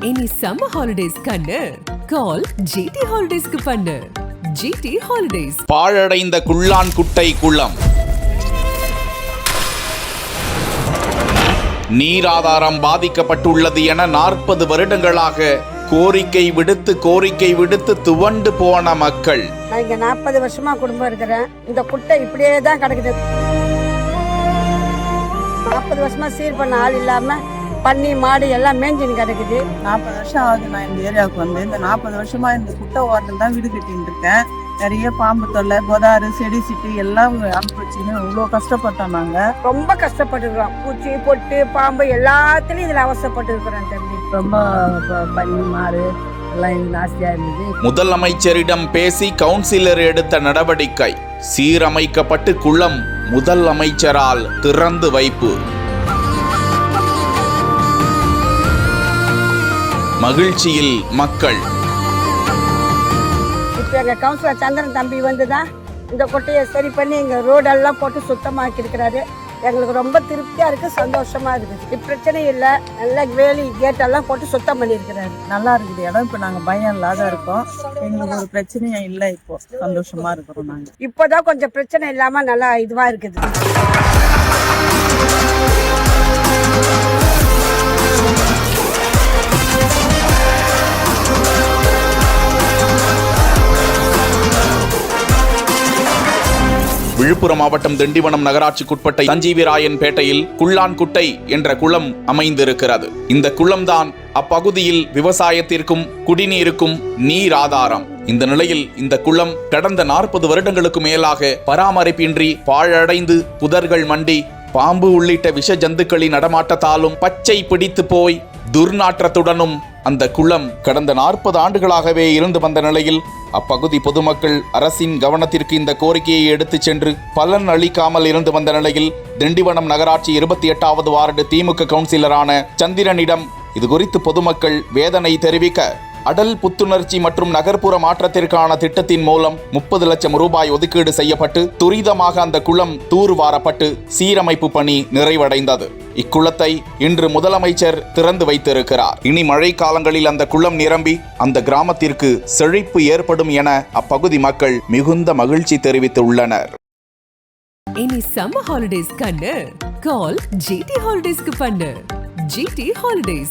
இனி summer holidays கண்ணு கால் GT ஹாலிடேஸ்க்கு பண்ணு. GT holidays. பாழடைந்த குள்ளான் குட்டை குளம் நீராதாரம் பாதிக்கப்பட்டுள்ளது என 40 வருடங்களாக கோரிக்கை விடுத்து துவண்டு போன மக்கள். நான் இங்க 40 வருஷமா குடும்பம் இருக்கிறேன். இந்த குட்டை இப்படியே தான் கிடக்குது. 40 வருஷமா சீர் பண்ண ஆள் இல்லாம பண்ணி மாடு எல்லாம் மேஞ்சின்னு கிடக்குது. 40 வருஷம் ஆகுது நான் இந்த ஏரியாவுக்கு வந்து. இந்த 40 வருஷமா இந்த குட்டை ஓரத்தில் தான் வீடு கட்டின்னு இருக்கேன். நிறைய பாம்பு தொல்லை, பொதாறு, செடி சிட்டு எல்லாம் அனுப்பிச்சுன்னு இவ்வளோ கஷ்டப்பட்டோம். நாங்கள் ரொம்ப கஷ்டப்பட்டுருக்கோம். பூச்சி பொட்டு பாம்பு எல்லாத்துலயும் இதுல அவசரப்பட்டு இருக்கிறோம் தம்பி. ரொம்ப பண்ணி மாடு எல்லாம் இது நாஸ்தியாக இருந்தது. முதலமைச்சரிடம் பேசி கவுன்சிலர் எடுத்த நடவடிக்கை. சீரமைக்கப்பட்டு குளம் முதல் அமைச்சரால் திறந்து வைப்பு. மகிழ்ச்சியில் மக்கள். இப்ப எங்க கவுன்சிலர் சந்திரன் தம்பி வந்துதான் இந்த கொட்டையை சரி பண்ணி எங்க ரோடெல்லாம் போட்டு சுத்தமாக்கி இருக்கிறாரு. எங்களுக்கு ரொம்ப திருப்தியா இருக்கு, சந்தோஷமா இருக்கு. பிரச்சனை இல்லை, நல்ல வேலி கேட்டெல்லாம் போட்டு சுத்தம் பண்ணியிருக்கிறாரு. நல்லா இருக்குது இடம். இப்போ நாங்கள் பயம் இல்லாத இருக்கோம். எங்களுக்கு ஒரு பிரச்சனையும் இல்லை. இப்போ சந்தோஷமா இருக்கிறோம். நாங்கள் இப்போதான் கொஞ்சம் பிரச்சனை இல்லாம நல்லா இதுவா இருக்குது. விழுப்புரம் மாவட்டம் திண்டிவனம் நகராட்சிக்குட்பட்ட சஞ்சீவிராயன் பேட்டையில் குள்ளான் குட்டை என்ற குளம் அமைந்திருக்கிறது. இந்த குளம்தான் அப்பகுதியில் விவசாயத்திற்கும் குடிநீருக்கும் நீர் ஆதாரம். இந்த நிலையில் இந்த குளம் கடந்த 40 வருடங்களுக்கு மேலாக பராமரிப்பின்றி பாழடைந்து புதர்கள் மண்டி பாம்பு உள்ளிட்ட விஷ ஜந்துக்களின் நடமாட்டத்தாலும் பச்சை பிடித்து போய் துர்நாற்றத்துடனும் அந்த குளம் கடந்த 40 ஆண்டுகளாகவே இருந்து வந்த நிலையில் அப்பகுதி பொதுமக்கள் அரசின் கவனத்திற்கு இந்த கோரிக்கையை எடுத்துச் சென்று பலன் அளிக்காமல் இருந்து வந்த நிலையில் திண்டிவனம் நகராட்சி 28வது வார்டு திமுக கவுன்சிலரான சந்திரனிடம் இதுகுறித்து பொதுமக்கள் வேதனை தெரிவிக்க அடல் புத்துணர்ச்சி மற்றும் நகர்ப்புற மாற்றத்திற்கான திட்டத்தின் மூலம் 30 லட்சம் ரூபாய் ஒதுக்கீடு செய்யப்பட்டு துரிதமாக அந்த குளம் தூர்வாரப்பட்டு சீரமைப்பு பணி நிறைவடைந்தது. இக்குளத்தை இன்று முதலமைச்சர் திறந்து வைத்திருக்கிறார். இனி மழை காலங்களில் அந்த குளம் நிரம்பி அந்த கிராமத்திற்கு செழிப்பு ஏற்படும் என அப்பகுதி மக்கள் மிகுந்த மகிழ்ச்சி தெரிவித்துள்ளனர். இனி சம்மர் ஹாலிடேஸ் கண்ணு கால் ஜிடி ஹாலிடேஸ்க்கு பண்ணு. GT holidays.